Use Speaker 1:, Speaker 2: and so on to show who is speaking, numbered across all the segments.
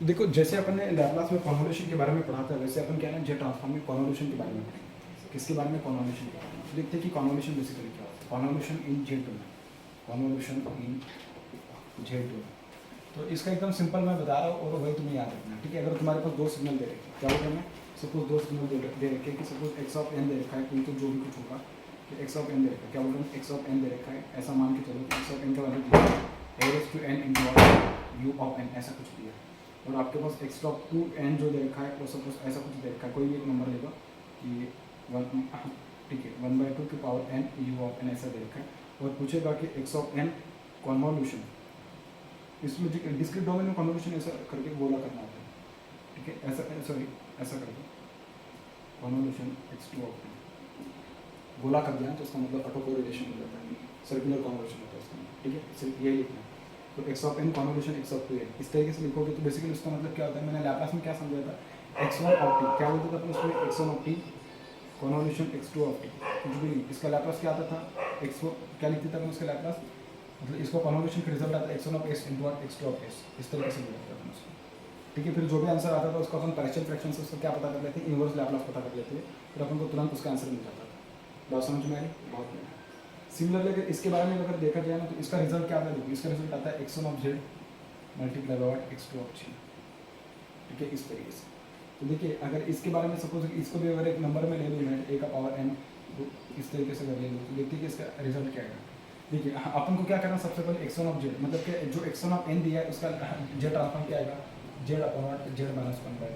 Speaker 1: तो देखो जैसे अपन ने लैप्लास में कन्वोल्यूशन के बारे में पढ़ा था, वैसे अपन क्या है ना जेट ट्रांसफॉर्म में कन्वोल्यूशन के बारे में पढ़ेंगे। किसके बारे में? कन्वोल्यूशन के बारे में। तो देखते हैं कि कन्वोल्यूशन बेसिकली क्या होता है। कन्वोल्यूशन इन जेड में, कन्वोल्यूशन इन जेड में, तो इसका एकदम सिंपल मैं बता रहा हूँ और वही तुम्हें याद रखना, ठीक है। अगर तुम्हारे पास दो सिग्नल दे रखे, क्या होगा मैं सपोज दो सिग्नल दे रखे कि सपोज एक्स ऑफ एन दे रखा है, तो जो भी कुछ होगा कि एक्स ऑफ एन दे रखा है, क्या बोल रहा हूँ एक्स ऑफ एन दे रखा है, ऐसा मान के चलो कि एक्स ऑफ एन का value is two n into u of n ऐसा कुछ दिया, और आपके पास एक्स ऑफ टू एन जो दे रखा है वो सपोज ऐसा कुछ दे रखा है, कोई भी एक नंबर लेगा कि वन, ठीक है, 1/2 की power n u of n ऐसा दे रखा है, और पूछेगा कि एक्स ऑफ एन कन्वोल्यूशन, इसमें डिस्क्रीट डोमेन में कन्वोल्यूशन ऐसा करके गोला करना होता है, ठीक है, ऐसा सॉरी ऐसा करके कन्वोल्यूशन x2 ऑफ एन गोला कर दिया तो उसका मतलब ऑटो कोरिलेशन हो जाता है, सर्कुलर कन्वोल्यूशन होता है उसका, ठीक है, सिर्फ यही लिखना है। तो x of n convolution x of two n इस तरीके से लिखोगे तो बेसिकली उसका मतलब क्या होता है, मैंने लैप्लास में क्या समझाया था, x1 ऑफ टी, क्या बोलते थे अपन उसमें x1 of T convolution x2 of T, कुछ भी नहीं, इसका लैप्लास क्या आता था, x1 क्या लिखते थे अपन उसका लैप्लास, मतलब इसको कन्वोल्यूशन का रिजल्ट आता है x1 of s into x2 of s, इस तरीके से लिखते थे अपन उसको, ठीक है। फिर जो भी आंसर आता था उसको अपन पार्शियल फ्रैक्शन से उसका क्या पता कर लेते हैं, इनवर्स लैप्लास पता कर लेते हैं, फिर अपन को तुरंत उसका आंसर मिल जाता था। बात समझ में आई? बहुत बढ़िया। सिमिलरली अगर इसके बारे में अगर देखा जाए ना तो इसका रिजल्ट क्या आता है, देखो इसका रिजल्ट आता है x1 of z multiply by x2 of g, ठीक है, इस तरीके से। तो देखिए अगर इसके बारे में सपोज इसको भी अगर एक नंबर में ले लूँ मैं a का पावर n, तो इस तरीके से अगर ले लूँ तो देखिए कि इसका रिजल्ट क्या आएगा। देखिए अपन को क्या करना, सबसे पहले x1 ऑफ z मतलब कि जो x1 ऑफ n दिया है उसका z ट्रांसफॉर्म क्या आएगा, z अपॉन z माइनस 1/2,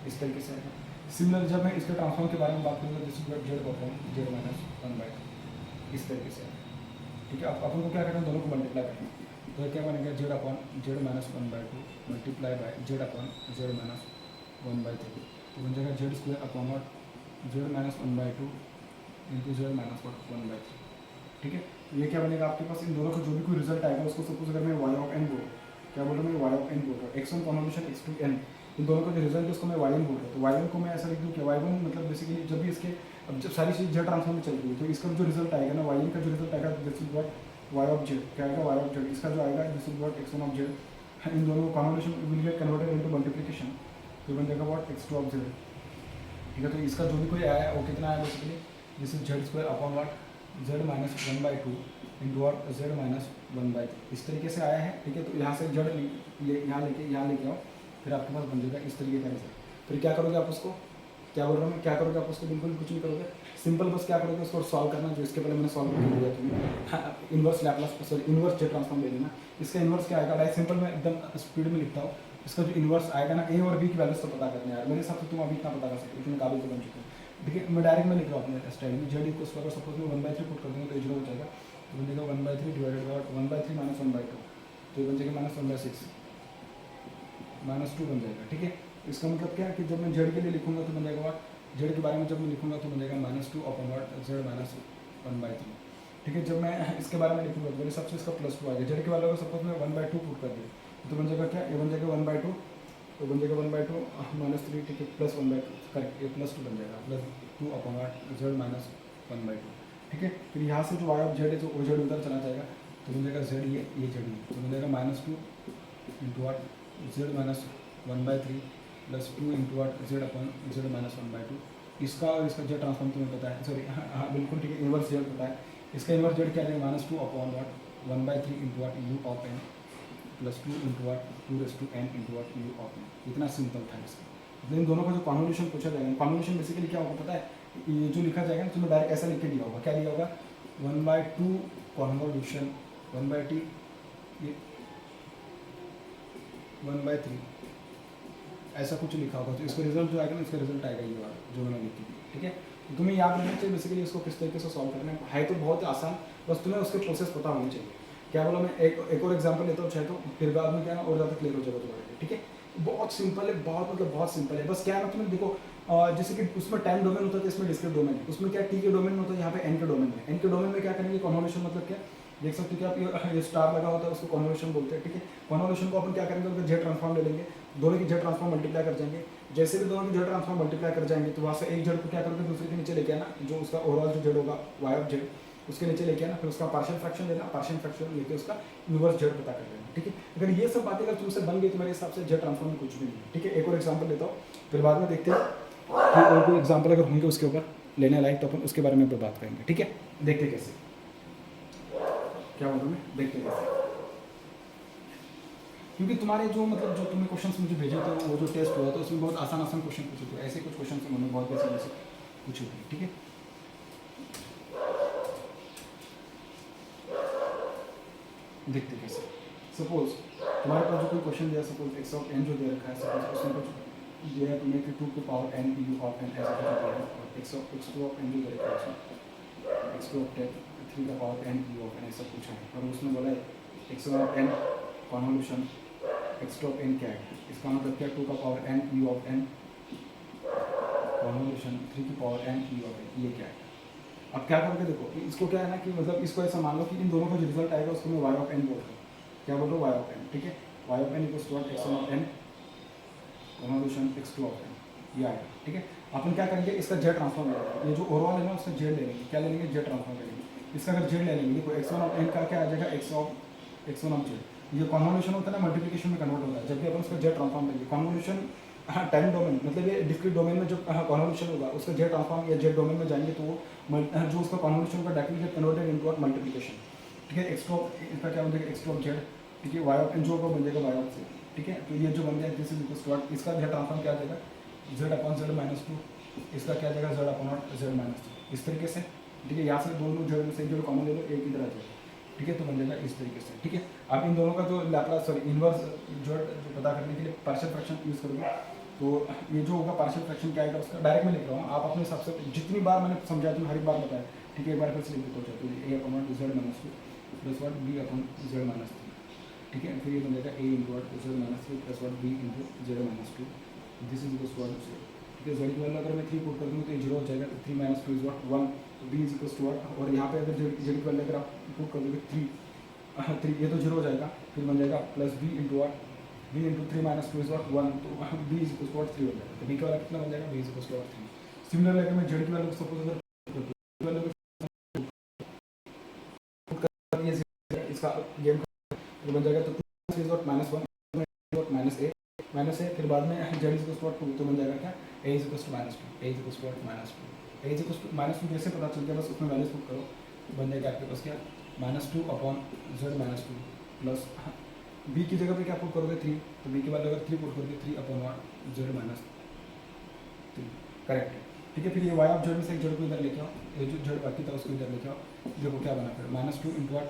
Speaker 1: इस तरीके से आएगा। सिमिलर जब मैं इसके ट्रांसफॉर्म के बारे में बात करूँगा this is z upon z minus 1/2, इस तरीके से आएगा, ठीक है। अपन को क्या करना है, दोनों को मल्टीप्लाई करना, तो क्या बनेगा z upon z minus 1/2 multiply by z upon z minus 1/3, तो बन जाएगा z square upon z minus 1/2 into z minus 1/3, ठीक है। ये क्या बनेगा आपके पास, इन दोनों का जो भी कोई रिजल्ट आएगा उसको सपोज अगर मैं y ऑफ n बोल, क्या बोल रहा हूँ मैं y ऑफ n बोल रहा हूँ, x1 कन्वोल्यूशन x2 n, इन दोनों का जो रिजल्ट है उसको मैं y1 बोल रहा हूँ, तो y1 को मैं ऐसा लिख दूँ कि y1 मतलब बेसिकली जब भी इसके अब जब सारी चीज़ z ट्रांसफॉर्म में चल रही है तो इसका जो रिजल्ट आएगा ना y1 का जो रिजल्ट आएगा this is what y of z, क्या आएगा y ऑफ z, इसका जो आएगा this is what x1 of z, इन दोनों convolution will get converted into multiplication, तो बन जाएगा व्हाट x2 ऑफ z, ठीक है। तो इसका जो भी कोई आया वो कितना आया basically this is z square upon what z minus 1/2 into और z माइनस 1/3, इस तरीके से आया है, ठीक है। तो यहाँ से z यहाँ लेके आओ, फिर आपके पास बन जाएगा इस तरीके का रिजल्ट। फिर क्या करोगे आप उसको, क्या बोल रहा हूँ मैं, क्या करोगे आप उसको, बिल्कुल कुछ नहीं करोगे, सिंपल बस क्या करोगे उसको सॉल्व करना, जो इसके पहले मैंने सॉल्व कर दिया तुम्हें, inverse Laplace sorry inverse jet transform ले लेना। इसका इनवर्स क्या आएगा, लाइक सिंपल मैं एकदम स्पीड में लिखता हूँ, इसका जो इनवर्स आएगा ना a और b की वैल्यूज तो पता करना है यार, मेरे हिसाब से तुम अभी इतना पता कर सकते हो, इतने काबिल तो बन चुके हो, ठीक है। मैं डायरेक्ट में लिख रहा हूँ अपने स्टाइल में, z इक्वल्स टू अगर सपोज मैं 1/3 पुट कर दूँगा तो 0 हो जाएगा, तो बन जाएगा 1/3 डिवाइडेड बाय 1/3 माइनस 1/2, तो ये बन जाएगा माइनस 1/6 माइनस 2 बन जाएगा, ठीक है। इसका मतलब क्या है कि जब मैं z के लिए लिखूंगा तो बन जाएगा z के बारे में जब मैं लिखूंगा तो बन जाएगा -2 अपॉन z माइनस 1/3, ठीक है। जब मैं इसके बारे में लिखूंगा तो मेरे सबसे इसका +2 आएगा, z के बारे में सपोज मैं 1/2 पुट कर दिया तो बन जाएगा क्या, ये बन जाएगा 1/2, तो बन जाएगा 1/2 -3, ठीक है, प्लस 1/2 करेक्ट, ये +2 बन जाएगा +2 अपॉन z माइनस 1/2, ठीक है। फिर यहाँ से जो y ऑफ z है जो z उधर चला जाएगा तो बन जाएगा z ये z तो बन जाएगा -2 into z minus 1/3 plus 2 into z upon z minus 1/2, इसका और इसका z ट्रांसफॉर्म तुम्हें पता है, सॉरी हाँ बिल्कुल ठीक है, इनवर्स z पता है, इसका इनवर्स z क्या आएगा -2 upon 1/3 into u of n plus 2 into 2n into u of n, इतना सिंपल था इसका। इन दोनों का जो कन्वोल्यूशन पूछा जाएगा, कन्वोल्यूशन बेसिकली क्या होगा पता है, ये जो लिखा जाएगा तुम्हें डायरेक्ट ऐसा लिख के दिया होगा, क्या दिया होगा 1/2 कन्वोल्यूशन 1/t ये 1/3 ऐसा कुछ लिखा होगा, तो इसका रिजल्ट जो आएगा ना इसका रिजल्ट आएगा ये वाला जो मैंने लिखी थी, ठीक है। तो तुम्हें याद रखना चाहिए बेसिकली इसको किस तरीके से सॉल्व करना है तो बहुत आसान, बस तुम्हें उसके प्रोसेस पता होनी चाहिए। क्या बोला मैं एक और एग्जांपल लेता हूँ चाहे तो, फिर बाद में क्या है और ज़्यादा क्लियर हो जाएगा तुम्हारे लिए, ठीक है। बहुत सिंपल है, बहुत मतलब बहुत सिंपल है, बस क्या है ना तुम्हें देखो जैसे कि उसमें टाइम डोमेन होता है, इसमें डिस्क्रीट डोमेन है, उसमें क्या टी के डोमेन में होता है, यहाँ पे एन के डोमेन में, एन के डोमेन में क्या करेंगे कन्वोल्यूशन मतलब क्या देख सकते हो कि आप ये स्टार लगा होता है उसको कन्वोल्यूशन बोलते हैं, ठीक है। कन्वोल्यूशन को अपन क्या करेंगे, उनका जेड ट्रांसफॉर्म ले लेंगे, दोनों की जेड ट्रांसफॉर्म मल्टीप्लाई कर जाएंगे, जैसे भी दोनों की जेड ट्रांसफॉर्म मल्टीप्लाई कर जाएंगे तो वहाँ से एक जेड को क्या करोगे दूसरे के नीचे लेके आना, जो उसका ओवरऑल जो जेड होगा वाई ऑफ जेड उसके नीचे लेके आना, फिर उसका पार्शियल फ्रैक्शन लेना, पार्शियल फ्रैक्शन लेके उसका इनवर्स जेड पता कर लेना, ठीक है। अगर ये सब बातें अगर तुमसे बन गई तो मेरे हिसाब से जेड ट्रांसफॉर्म में कुछ भी नहीं है, ठीक है। एक और एग्जांपल लेता हूँ, फिर बाद में देखते हैं कि और कोई एग्जांपल अगर होंगे उसके ऊपर लेने लायक तो अपन उसके बारे में बात करेंगे, ठीक है। देखते कैसे, क्या बोलूँ मैं, देखते कैसे, क्योंकि तुम्हारे जो मतलब जो तुमने क्वेश्चंस मुझे भेजे थे वो जो टेस्ट हुआ था उसमें बहुत आसान आसान क्वेश्चन पूछे थे, ऐसे कुछ क्वेश्चन उन्होंने बहुत वैसे पूछे थे, ठीक है। देखते कैसे, सपोज तुम्हारे पास जो कोई क्वेश्चन दिया, सपोज एक्स ऑफ एन जो दे रखा है, सपोज उसमें कुछ दिया है तुम्हें कि 2 की power n you of n ऐसा कुछ दिया है, और x2 ऑफ n जो दे रखा है उसमें x2 ऑफ 3 का power n you of n ऐसा कुछ है, और उसमें बोला है x1 of n convolution x2 of n क्या है, इसका मतलब क्या, 2 का power n you of n convolution 3 की power n you of n, ये क्या है। अब क्या करोगे, देखो इसको क्या है ना कि मतलब इसको ऐसा मान लो कि इन दोनों का जो रिजल्ट आएगा उसको मैं y ऑफ n बोल रहा हूँ, क्या बोल रहा हूँ, y ऑफ n, ठीक है। y of n equals to x1 of n convolution x2 of n, ये आएगा, ठीक है। अपन क्या करेंगे, इसका जेड ट्रांसफॉर्म ले लेंगे, ये जो ओवरऑल है ना उसका जेड ले लेंगे, क्या ले लेंगे, जेड ट्रांसफॉर्म ले लेंगे। इसका अगर जेड ले लेंगे, देखो x1 ऑफ n का क्या आ जाएगा, x1 ऑफ जेड, ये कन्वोल्यूशन होता है ना मल्टीप्लिकेशन में कन्वर्ट होता है, जबकि अपन उसका जेड ट्रांसफॉर्म लेंगे। कन्वोल्यूशन टाइम डोमेन मतलब ये डिस्क्रीट डोमेन में जो कन्वोल्यूशन होगा उसका जेड ट्रांसफॉर्म या जेड डोमेन में जाएंगे तो वो जो उसका कन्वोल्यूशन का directly get converted into multiplication, ठीक है। x2 इसका क्या बन जाएगा, x2 ऑफ जेड, ठीक है। y ऑफ n जो बन जाएगा y ऑफ z, ठीक है। तो ये जो बन जाएगा दिस इज इक्वल्स टू इसका जेड ट्रांसफॉर्म क्या आ जाएगा, z अपॉन z माइनस 2, इसका क्या आ जाएगा, z अपॉन z माइनस 2, इस तरीके से, ठीक है। यहाँ से दोनों जेड में से एक जेड कॉमन ले लो, एक इधर आ जाएगा, ठीक है। तो बन जाएगा इस तरीके से, ठीक है। अब इन दोनों का जो लैप्लास सॉरी इनवर्स जो पता करने के लिए पार्शियल फ्रैक्शन यूज करोगे, तो ये जो होगा पार्शियल फ्रैक्शन क्या आएगा उसका डायरेक्ट मैं लिख रहा हूँ, आप अपने हिसाब से जितनी बार मैंने समझाया तुम्हें हर एक बार बताया, ठीक है। एक बार फिर से लिख देता हूँ, तो A upon z minus 2 plus what B upon z minus 3, ठीक है। फिर ये बन जाएगा a into what z minus 3 plus what B into z minus 2, this is equals to what, ठीक है। z की वैल्यू अगर मैं 3 पुट कर दूँ तो ये 0 हो जाएगा, तो 3 माइनस 2 इज वाट 1, तो b इज इक्वल्स टू वाट, और यहाँ पे अगर z की वैल्यू अगर आप पुट कर दोगे 3 ये तो 0 हो जाएगा, फिर बन जाएगा plus b into what b into 3 minus 2 is what 1, तो b is equals to what 3 हो जाएगा। तो b का वैल्यू कितना बन जाएगा, b is equals to what 3। Similarly अगर मैं z की वैल्यू सपोज अगर इसका गेम तो बन जाएगा, तो 2 is what minus 1 minus a, फिर बाद में z is equals to what 2, तो बन जाएगा क्या, a is equals to minus 2, a is equals to what minus 2, a is equals to minus 2 जैसे पता चल गया बस उसमें वैल्यूज पुट करो, बन जाएगा आपके पास क्या, minus 2 upon z minus 2 plus b की जगह पे क्या पुट करोगे 3, तो b की वैल्यू अगर 3 पुट करोगे 3 upon what z minus 3, correct है, ठीक है। फिर ये y ऑफ z में से एक z को इधर लेके आओ, ये जो z बाकी था उसको इधर लेके आओ, देखो क्या बना, फिर minus 2 into what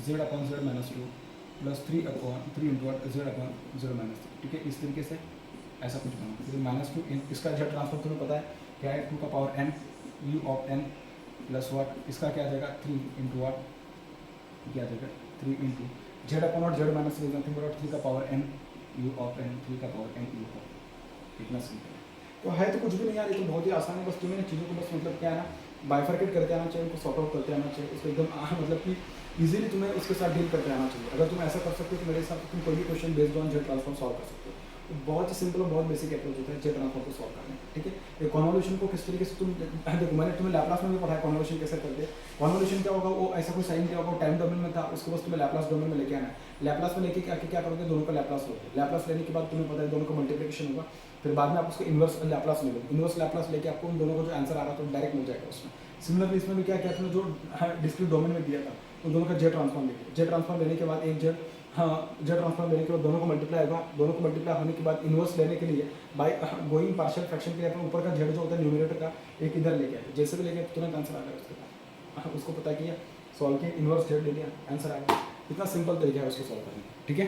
Speaker 1: z upon z minus 2 plus 3 into what z upon z minus 3, ठीक है। इस तरीके से ऐसा कुछ बना, फिर माइनस 2 इसका z ट्रांसफर तुम्हें पता है क्या है, 2 का power n u of n plus what, इसका क्या आ जाएगा 3 इंटू वाट, क्या आ जाएगा 3 into z upon what z minus 3 nothing but 3 का power n u of n, 3 का पावर n u ऑफ, इतना सिंपल है। तो है तो कुछ भी नहीं यार, ये तो बहुत ही आसान है, बस तुम्हें चीज़ों को बस मतलब क्या है ना बाइफर्केट करते आना चाहिए, उनको सॉर्ट आउट करते आना चाहिए, उसको एकदम मतलब कि इजीली तुम्हें उसके साथ डील करते आना चाहिए। अगर तुम ऐसा कर सकते हो तो मेरे हिसाब से तुम कोई भी question based on Z transform solve कर सकते हो। तो बहुत ही सिंपल और बहुत बेसिक अप्रोच होता है जेड ट्रांसफॉर्म को सॉल्व करने, ठीक है। ये कन्वोल्यूशन को किस तरीके से तुम देखो, मैंने तुम्हें लैप्लास में भी पढ़ाया कन्वोल्यूशन कैसे करते हैं। कन्वोल्यूशन क्या होगा, वो ऐसा कोई साइन क्या होगा, टाइम डोमेन में था, उसको बस तुम्हें लैप्लास डोमेन में लेके आना है। लैप्लास में लेके आके क्या करोगे, दोनों का लैप्लास लोगे, लैप्लास लेने के बाद तुम्हें पता है दोनों का मल्टीप्लिकेशन होगा, फिर बाद में आप उसको इनवर्स लैप्लास ले लो, इनवर्स लैप्लास लेके आपको उन दोनों का जो आंसर आ रहा था तो डायरेक्ट मिल जाएगा उसमें। सिमिलरली इसमें भी क्या किया था, जो डिस्क्रीट डोमेन में दिया था तो दोनों का जेड ट्रांसफॉर्म लेके, जेड ट्रांसफॉर्म लेने के बाद एक जेड जेड ट्रांसफॉर्म लेने के बाद दोनों को मल्टीप्लाई होगा, दोनों को मल्टीप्लाई होने के बाद इनवर्स लेने के लिए बाय गोइंग पार्शियल फ्रैक्शन के लिए अपन ऊपर का जेड जो होता है न्यूमरेटर का एक इधर लेके आए, जैसे भी लेके तुरंत आंसर आ गया उसका, उसको पता किया सॉल्व किया, इनवर्स जेड ले लिया, आंसर आ गया। इतना सिंपल तरीका है उसको सॉल्व करने का, ठीक है।